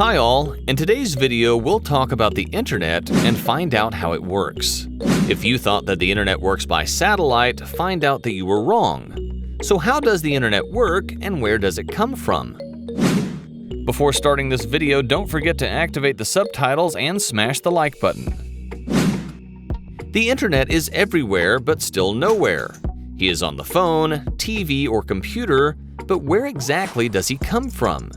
Hi all, in today's video we'll talk about the internet and find out how it works. If you thought that the internet works by satellite, find out that you were wrong. So how does the internet work and where does it come from? Before starting this video, don't forget to activate the subtitles and smash the like button. The internet is everywhere but still nowhere. He is on the phone, TV, or computer, but where exactly does he come from?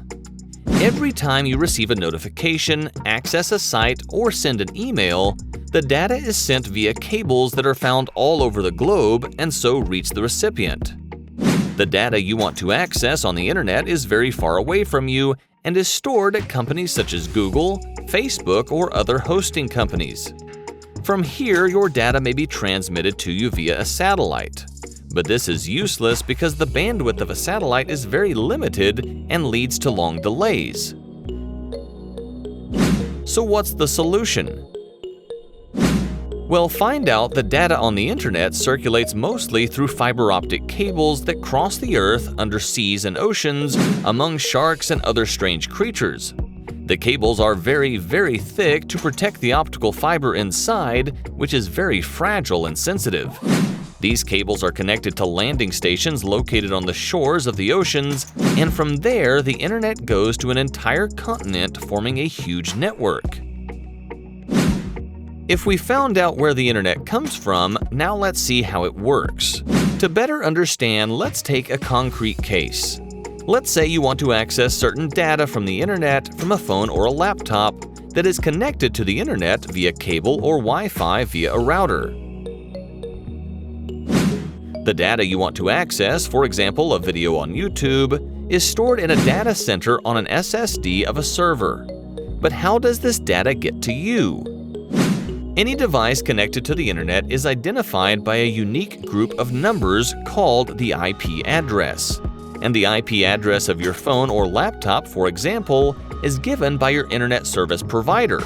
Every time you receive a notification, access a site, or send an email, the data is sent via cables that are found all over the globe and so reach the recipient. The data you want to access on the internet is very far away from you and is stored at companies such as Google, Facebook, or other hosting companies. From here, your data may be transmitted to you via a satellite. But this is useless because the bandwidth of a satellite is very limited and leads to long delays. So what's the solution? Well, find out that data on the internet circulates mostly through fiber optic cables that cross the earth under seas and oceans among sharks and other strange creatures. The cables are very, very thick to protect the optical fiber inside, which is very fragile and sensitive. These cables are connected to landing stations located on the shores of the oceans, and from there the internet goes to an entire continent, forming a huge network. If we found out where the internet comes from, now let's see how it works. To better understand, let's take a concrete case. Let's say you want to access certain data from the internet from a phone or a laptop that is connected to the internet via cable or Wi-Fi via a router. The data you want to access, for example a video on YouTube, is stored in a data center on an SSD of a server. But how does this data get to you? Any device connected to the internet is identified by a unique group of numbers called the IP address. And the IP address of your phone or laptop, for example, is given by your internet service provider.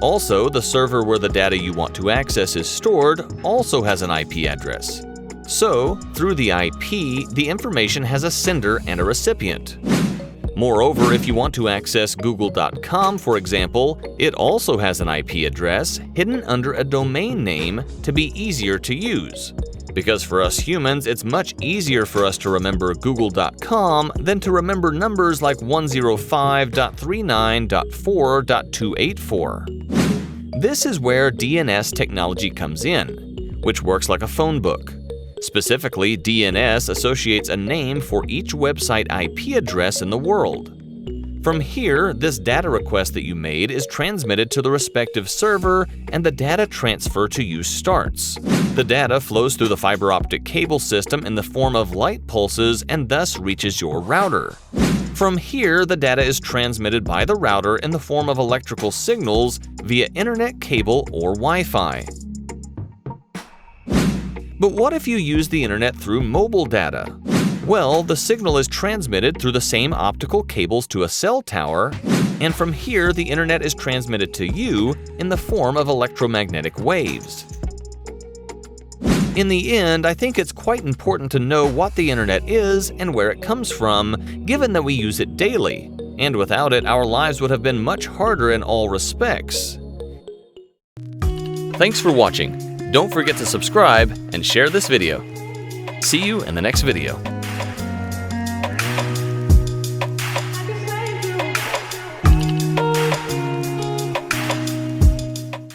Also, the server where the data you want to access is stored also has an IP address. So, through the IP, the information has a sender and a recipient. Moreover, if you want to access Google.com, for example, it also has an IP address hidden under a domain name to be easier to use. Because for us humans, it's much easier for us to remember Google.com than to remember numbers like 105.39.4.284. This is where DNS technology comes in, which works like a phone book. Specifically, DNS associates a name for each website IP address in the world. From here, this data request that you made is transmitted to the respective server and the data transfer to you starts. The data flows through the fiber optic cable system in the form of light pulses and thus reaches your router. From here, the data is transmitted by the router in the form of electrical signals via internet cable or Wi-Fi. But what if you use the internet through mobile data? Well, the signal is transmitted through the same optical cables to a cell tower, and from here the internet is transmitted to you in the form of electromagnetic waves. In the end, I think it's quite important to know what the internet is and where it comes from, given that we use it daily, and without it our lives would have been much harder in all respects. Thanks for watching. Don't forget to subscribe and share this video. See you in the next video.